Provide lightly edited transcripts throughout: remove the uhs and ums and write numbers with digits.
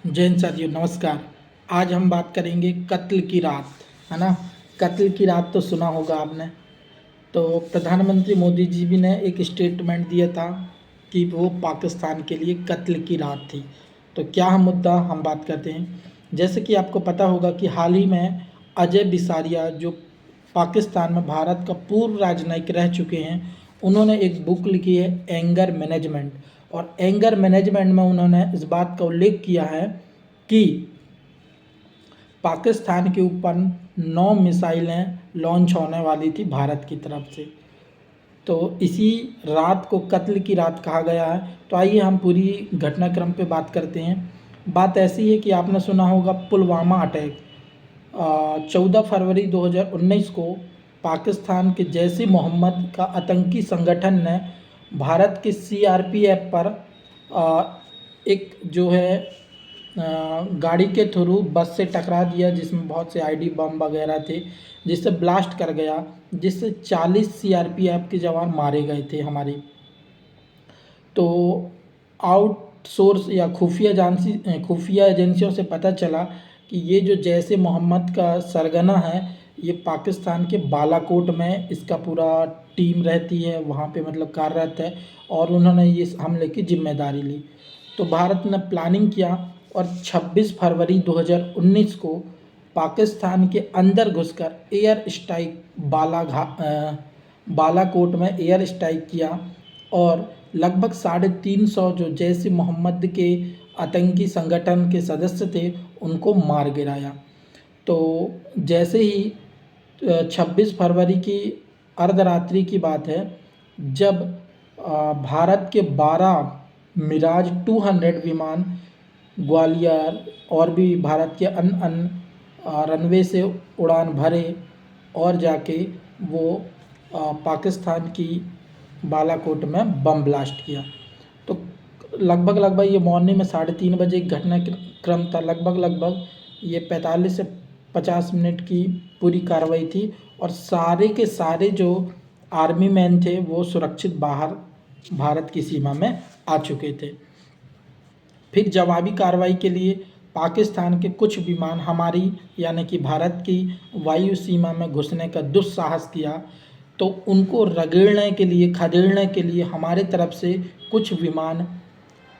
जय हिंद साथियों, नमस्कार। आज हम बात करेंगे कत्ल की रात, है ना। कत्ल की रात तो सुना होगा आपने। तो प्रधानमंत्री मोदी जी भी ने एक स्टेटमेंट दिया था कि वो पाकिस्तान के लिए कत्ल की रात थी। तो क्या हम मुद्दा हम बात करते हैं। जैसे कि आपको पता होगा कि हाल ही में अजय बिसारिया, जो पाकिस्तान में भारत का पूर्व राजनयिक रह चुके हैं, उन्होंने एक बुक लिखी है एंगर मैनेजमेंट। और एंगर मैनेजमेंट में उन्होंने इस बात का उल्लेख किया है कि पाकिस्तान के ऊपर 9 मिसाइलें लॉन्च होने वाली थी भारत की तरफ से। तो इसी रात को कत्ल की रात कहा गया है। तो आइए हम पूरी घटनाक्रम पे बात करते हैं। बात ऐसी है कि आपने सुना होगा पुलवामा अटैक। 14 फरवरी 2019 को पाकिस्तान के जैश ए मोहम्मद का आतंकी संगठन ने भारत के सीआरपीएफ पर एक जो है गाड़ी के थ्रू बस से टकरा दिया, जिसमें बहुत से आईडी बम वगैरह थे, जिससे ब्लास्ट कर गया, जिससे 40 सीआरपीएफ के जवान मारे गए थे हमारे। तो आउटसोर्स या खुफिया एजेंसियों से पता चला कि ये जो जैश ए मोहम्मद का सरगना है, ये पाकिस्तान के बालाकोट में इसका पूरा टीम रहती है, वहाँ पे मतलब कार्यरत है, और उन्होंने ये हमले की जिम्मेदारी ली। तो भारत ने प्लानिंग किया और 26 फरवरी 2019 को पाकिस्तान के अंदर घुसकर एयर स्ट्राइक बालाकोट में एयर स्ट्राइक किया, और लगभग 350 जो जैश ए मोहम्मद के आतंकी संगठन के सदस्य थे उनको मार गिराया। तो जैसे ही 26 फरवरी की अर्धरात्रि की बात है, जब भारत के 12 मिराज 200 विमान ग्वालियर और भी भारत के अन्य अन्य रनवे से उड़ान भरे, और जाके वो पाकिस्तान की बालाकोट में बम ब्लास्ट किया। तो लगभग ये मॉर्निंग में 3:30 बजे एक घटनाक्रम था। लगभग ये 45 से 50 मिनट की पूरी कार्रवाई थी, और सारे के सारे जो आर्मी मैन थे वो सुरक्षित बाहर भारत की सीमा में आ चुके थे। फिर जवाबी कार्रवाई के लिए पाकिस्तान के कुछ विमान हमारी यानी कि भारत की वायु सीमा में घुसने का दुस्साहस किया। तो उनको रगड़ने के लिए, खदेड़ने के लिए हमारे तरफ से कुछ विमान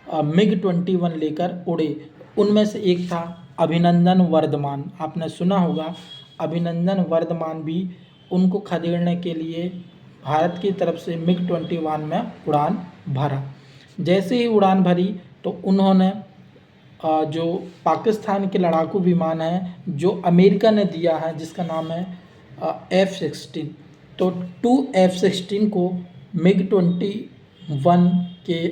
MiG-21 लेकर उड़े। उनमें से एक था अभिनंदन वर्धमान, आपने सुना होगा। अभिनंदन वर्धमान भी उनको खदेड़ने के लिए भारत की तरफ से MiG-21 में उड़ान भरा। जैसे ही उड़ान भरी तो उन्होंने जो पाकिस्तान के लड़ाकू विमान है जो अमेरिका ने दिया है, जिसका नाम है F-16, तो 2 F-16 को MiG-21 के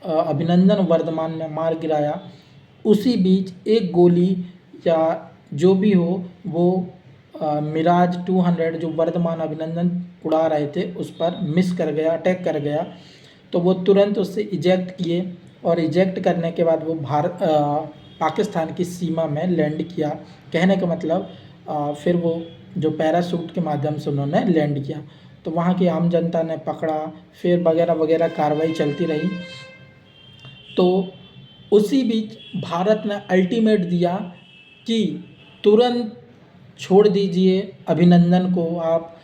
अभिनंदन वर्धमान ने मार गिराया। उसी बीच एक गोली या जो भी हो वो मिराज 200 जो वर्धमान अभिनंदन उड़ा रहे थे उस पर मिस कर गया, अटैक कर गया। तो वो तुरंत उससे इजेक्ट किए, और इजेक्ट करने के बाद वो पाकिस्तान की सीमा में लैंड किया। कहने का मतलब फिर वो जो पैराशूट के माध्यम से उन्होंने लैंड किया। तो वहाँ की आम जनता ने पकड़ा, फिर वगैरह वगैरह कार्रवाई चलती रही। तो उसी बीच भारत ने अल्टीमेट दिया कि तुरंत छोड़ दीजिए अभिनंदन को आप,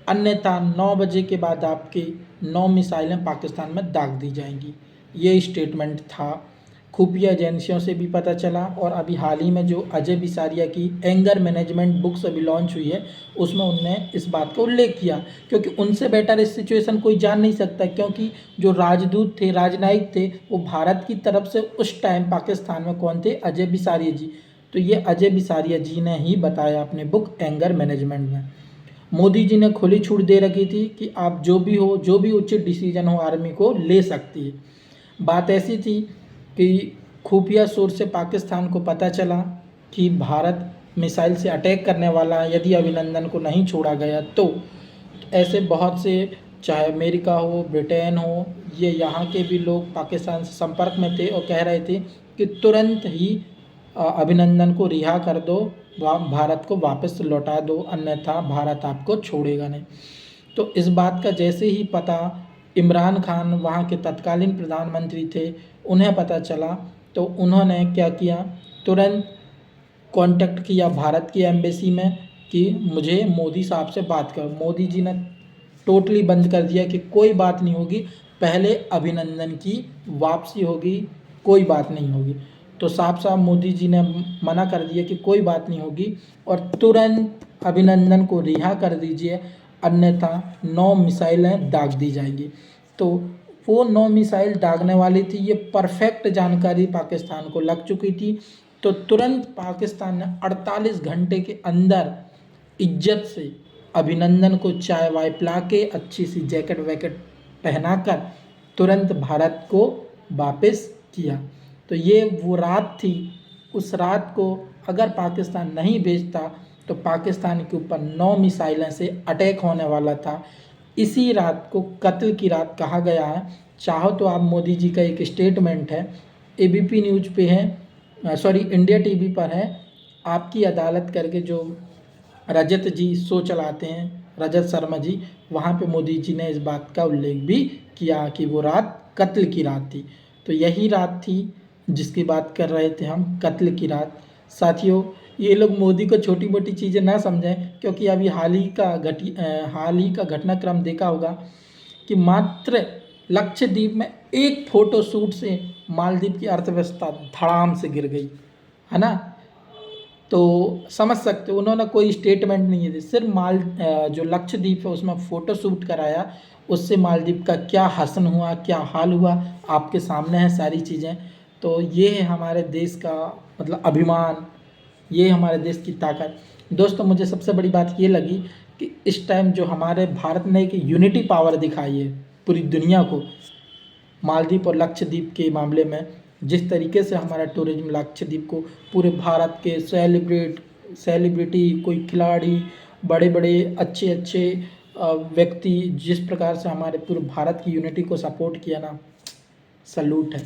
अन्यथा 9 बजे के बाद आपकी 9 मिसाइलें पाकिस्तान में दाग दी जाएंगी। ये स्टेटमेंट था। खुफिया एजेंसियों से भी पता चला, और अभी हाल ही में जो अजय बिसारिया की एंगर मैनेजमेंट बुक्स अभी लॉन्च हुई है उसमें उनने इस बात का उल्लेख किया, क्योंकि उनसे बेटर इस सिचुएशन कोई जान नहीं सकता। क्योंकि जो राजदूत थे, राजनयिक थे, वो भारत की तरफ से उस टाइम पाकिस्तान में कौन थे? अजय बिसारिया जी। तो ये अजय बिसारिया जी ने ही बताया अपने बुक एंगर मैनेजमेंट में। मोदी जी ने खुली छूट दे रखी थी कि आप जो भी हो, जो भी उचित डिसीजन हो आर्मी को ले सकती है। बात ऐसी थी कि खुफिया सोर्स से पाकिस्तान को पता चला कि भारत मिसाइल से अटैक करने वाला है, यदि अभिनंदन को नहीं छोड़ा गया तो। ऐसे बहुत से, चाहे अमेरिका हो, ब्रिटेन हो, ये यहाँ के भी लोग पाकिस्तान से संपर्क में थे और कह रहे थे कि तुरंत ही अभिनंदन को रिहा कर दो, भारत को वापस लौटा दो, अन्यथा भारत आपको छोड़ेगा नहीं। तो इस बात का जैसे ही पता इमरान खान, वहाँ के तत्कालीन प्रधानमंत्री थे, उन्हें पता चला, तो तो उन्होंने क्या किया, तुरंत कांटेक्ट किया भारत की एम्बेसी में कि मुझे मोदी साहब से बात करो। मोदी जी ने टोटली बंद कर दिया कि कोई बात नहीं होगी, पहले अभिनंदन की वापसी होगी, कोई बात नहीं होगी। तो साफ साफ मोदी जी ने मना कर दिया कि कोई बात नहीं होगी और तुरंत अभिनंदन को रिहा कर दीजिए, अन्यथा 9 मिसाइलें दाग दी जाएंगी। तो वो 9 मिसाइल दागने वाली थी, ये परफेक्ट जानकारी पाकिस्तान को लग चुकी थी। तो तुरंत पाकिस्तान ने 48 घंटे के अंदर इज्जत से अभिनंदन को चाय वाय पिला के अच्छी सी जैकेट वैकेट पहनाकर तुरंत भारत को वापस किया। तो ये वो रात थी, उस रात को अगर पाकिस्तान नहीं भेजता तो पाकिस्तान के ऊपर 9 मिसाइलें से अटैक होने वाला था। इसी रात को कत्ल की रात कहा गया है। चाहो तो आप मोदी जी का एक स्टेटमेंट है, एबीपी न्यूज़ पे है, सॉरी इंडिया टीवी पर है, आपकी अदालत करके जो रजत जी शो चलाते हैं, रजत शर्मा जी, वहाँ पे मोदी जी ने इस बात का उल्लेख भी किया कि वो रात कत्ल की रात थी। तो यही रात थी जिसकी बात कर रहे थे हम, कत्ल की रात। साथियों, ये लोग मोदी को छोटी मोटी चीज़ें ना समझें, क्योंकि अभी हाल ही का घटनाक्रम देखा होगा कि मात्र लक्षद्वीप में एक फ़ोटो शूट से मालदीव की अर्थव्यवस्था धड़ाम से गिर गई, है ना। तो समझ सकते हो, उन्होंने कोई स्टेटमेंट नहीं दी, सिर्फ जो लक्षद्वीप है उसमें फ़ोटो शूट कराया, उससे मालदीव का क्या हसन हुआ, क्या हाल हुआ, आपके सामने है सारी चीज़ें। तो ये है हमारे देश का मतलब अभिमान, ये हमारे देश की ताकत। दोस्तों, मुझे सबसे बड़ी बात ये लगी कि इस टाइम जो हमारे भारत ने एक यूनिटी पावर दिखाई है पूरी दुनिया को, मालदीव और लक्षद्वीप के मामले में, जिस तरीके से हमारा टूरिज्म लक्षद्वीप को पूरे भारत के सेलिब्रिटी, कोई खिलाड़ी, बड़े बड़े अच्छे अच्छे व्यक्ति जिस प्रकार से हमारे पूरे भारत की यूनिटी को सपोर्ट किया ना, सल्यूट है।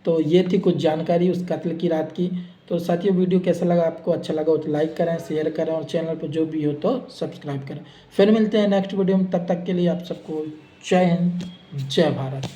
तो ये थी कुछ जानकारी उस कत्ल की रात की। तो साथियों, वीडियो कैसा लगा आपको, अच्छा लगा हो तो लाइक करें, शेयर करें और चैनल पर जो भी हो तो सब्सक्राइब करें। फिर मिलते हैं नेक्स्ट वीडियो में, तब तक के लिए आप सबको जय हिंद, जय भारत।